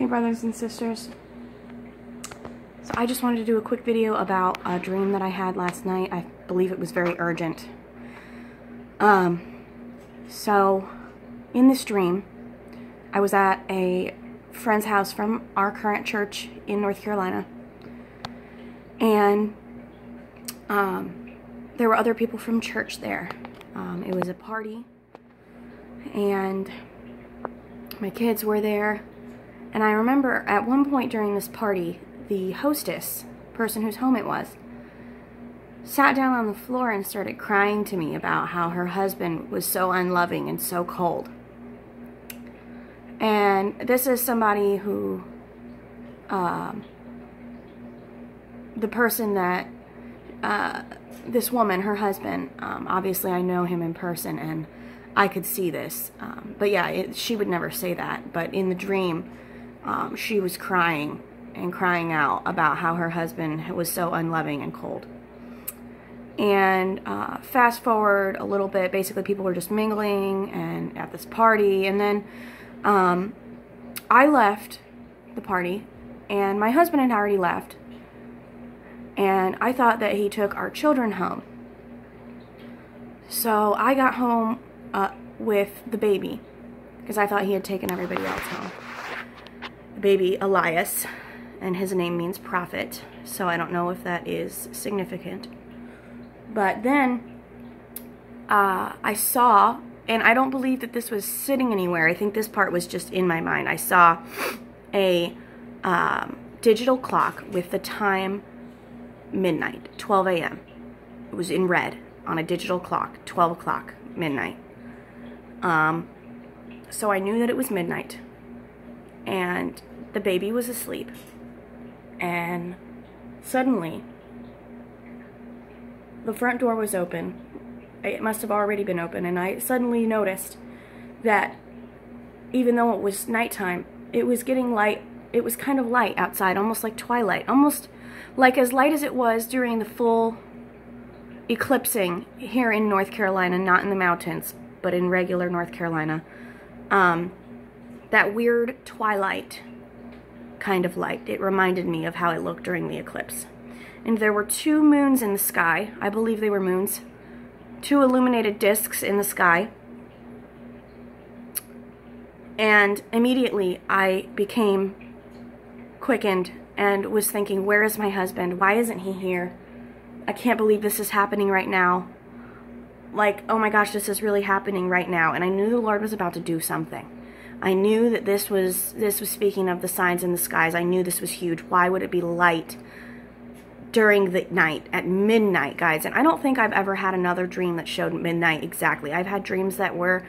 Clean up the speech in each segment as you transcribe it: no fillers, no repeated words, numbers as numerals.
Hey brothers and sisters. So I just wanted to do a quick video about a dream that I had last night. I believe it was very urgent. So in this dream, I was at a friend's house from our current church in North Carolina. And there were other people from church there. It was a party, and my kids were there. And I remember at one point during this party, the hostess, person whose home it was, sat down on the floor and started crying to me about how her husband was so unloving and so cold. And this is somebody who, the person that, this woman, her husband, obviously I know him in person and I could see this. But yeah, she would never say that. But in the dream, she was crying and crying out about how her husband was so unloving and cold. And fast forward a little bit, basically people were just mingling and at this party. And then I left the party and my husband had already left. And I thought that he took our children home. So I got home with the baby because I thought he had taken everybody else home. The baby Elias, and his name means prophet, so I don't know if that is significant. But then I saw, and I don't believe that this was sitting anywhere. I think this part was just in my mind. I saw a digital clock with the time midnight, 12 a.m. It was in red on a digital clock, 12 o'clock, midnight. So I knew that it was midnight, and the baby was asleep, and suddenly the front door was open. It must have already been open, and I suddenly noticed that even though it was nighttime, it was getting light. It was kind of light outside, almost like twilight, almost like as light as it was during the full eclipsing here in North Carolina, not in the mountains, but in regular North Carolina. That weird twilight kind of light. It reminded me of how it looked during the eclipse. And there were two moons in the sky. I believe they were moons. Two illuminated discs in the sky. And immediately I became quickened and was thinking, where is my husband? Why isn't he here? I can't believe this is happening right now. Like, oh my gosh, this is really happening right now. And I knew the Lord was about to do something. I knew that this was speaking of the signs in the skies. I knew this was huge. Why would it be light during the night, at midnight, guys? And I don't think I've ever had another dream that showed midnight exactly. I've had dreams that were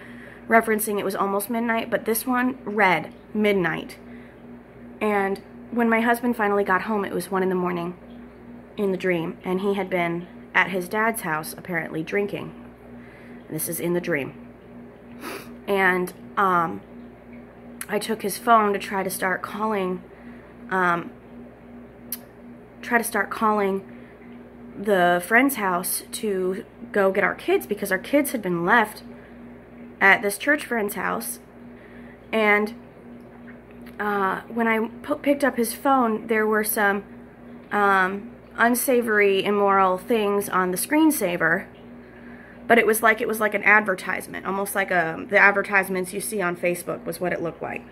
referencing it was almost midnight, but this one read midnight. And when my husband finally got home, it was 1 in the morning in the dream, and he had been at his dad's house apparently drinking. This is in the dream. And I took his phone to try to start calling the friend's house to go get our kids, because our kids had been left at this church friend's house. And when I picked up his phone, there were some unsavory, immoral things on the screensaver. But it was like an advertisement, almost like the advertisements you see on Facebook was what it looked like.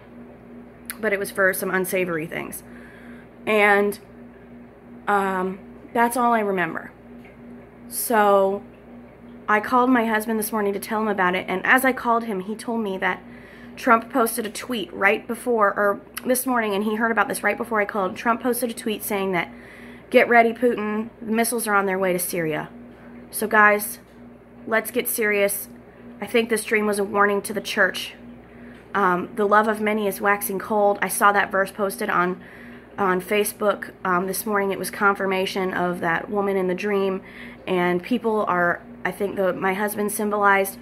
But it was for some unsavory things. And that's all I remember. So I called my husband this morning to tell him about it, and as I called him, he told me that Trump posted a tweet right before, or this morning, and he heard about this right before I called. Trump posted a tweet saying that, get ready, Putin, the missiles are on their way to Syria. So guys, let's get serious. I think this dream was a warning to the church. The love of many is waxing cold. I saw that verse posted on Facebook this morning. It was confirmation of that woman in the dream. And people are, I think my husband symbolized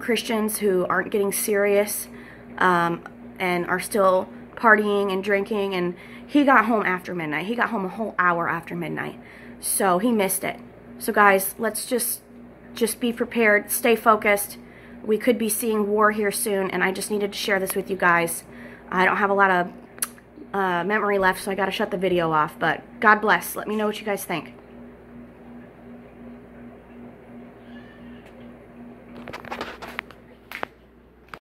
Christians who aren't getting serious and are still partying and drinking. And he got home after midnight. He got home a whole hour after midnight. So he missed it. So guys, let's just be prepared, stay focused. We could be seeing war here soon, and I just needed to share this with you guys. I don't have a lot of memory left, so I gotta shut the video off. But God bless. Let me know what you guys think.